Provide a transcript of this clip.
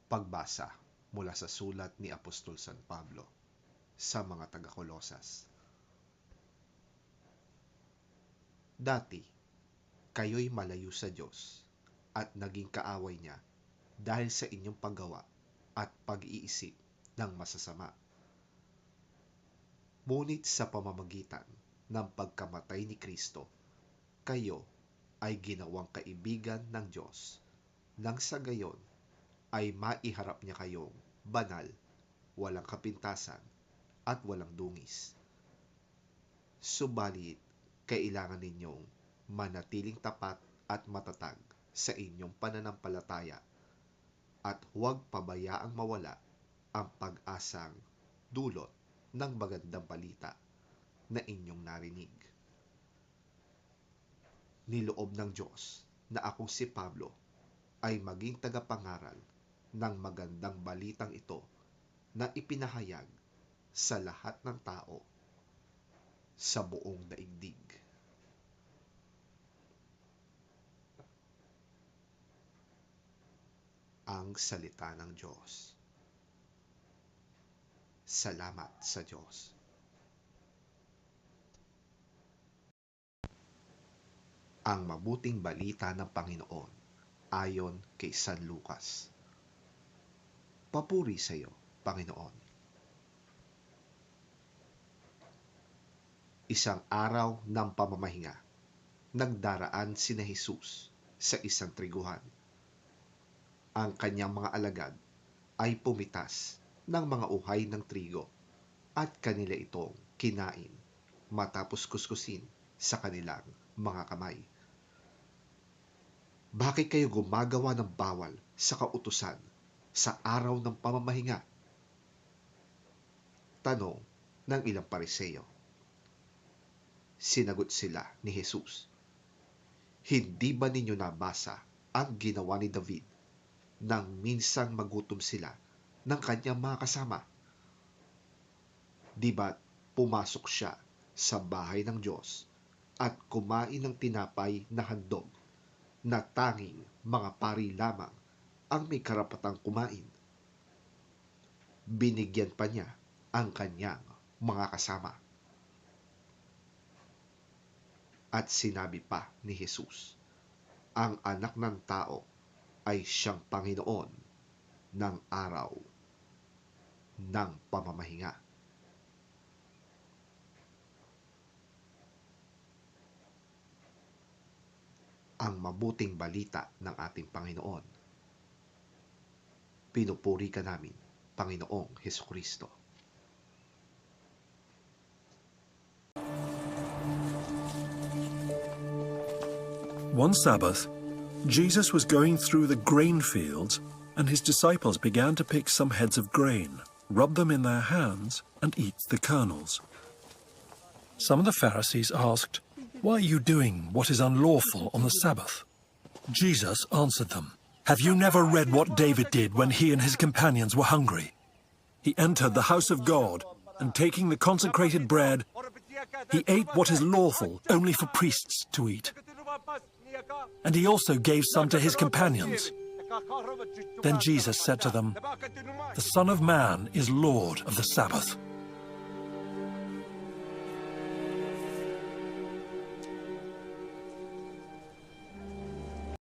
Pagbasa mula sa sulat ni Apostol San Pablo sa mga taga-Kolosas. Dati, kayo'y malayo sa Diyos at naging kaaway niya dahil sa inyong paggawa at pag-iisip ng masasama. Ngunit sa pamamagitan ng pagkamatay ni Kristo, kayo ay ginawang kaibigan ng Diyos nang sa gayon ay maiharap niya kayong banal, walang kapintasan, at walang dungis. Subalit, kailangan ninyong manatiling tapat at matatag sa inyong pananampalataya at huwag pabayaang mawala ang pag-asang dulot ng magandang balita na inyong narinig. Niloob ng Diyos na akong si Pablo ay maging tagapangaral ng magandang balitang ito na ipinahayag sa lahat ng tao sa buong daigdig. Ang salita ng Diyos. Salamat sa Diyos. Ang mabuting balita ng Panginoon ayon kay San Lucas. Papuri sa iyo, Panginoon. Isang araw ng pamamahinga, nagdaraan sina Jesus sa isang triguhan. Ang kanyang mga alagad ay pumitas ng mga uhay ng trigo at kanila itong kinain matapos kuskusin sa kanilang mga kamay. Bakit kayo gumagawa ng bawal sa kautusan sa araw ng pamamahinga? Tanong ng ilang Pariseo. Sinagot sila ni Jesus, hindi ba ninyo nabasa ang ginawa ni David nang minsan magutom sila ng kanyang mga kasama? Di ba't pumasok siya sa bahay ng Diyos at kumain ng tinapay na handog na tanging mga pari lamang ang may karapatang kumain? Binigyan pa niya ang kanyang mga kasama. At sinabi pa ni Jesus, ang anak ng tao ay siyang Panginoon ng araw ng pamamahinga. Ang mabuting balita ng ating Panginoon. Pinupuri ka namin, Panginoong Hesukristo. One Sabbath, Jesus was going through the grain fields, and his disciples began to pick some heads of grain, rub them in their hands, and eat the kernels. Some of the Pharisees asked, "Why are you doing what is unlawful on the Sabbath?" Jesus answered them, "Have you never read what David did when he and his companions were hungry? He entered the house of God, and taking the consecrated bread, he ate what is lawful only for priests to eat. And he also gave some to his companions." Then Jesus said to them, "The Son of Man is Lord of the Sabbath."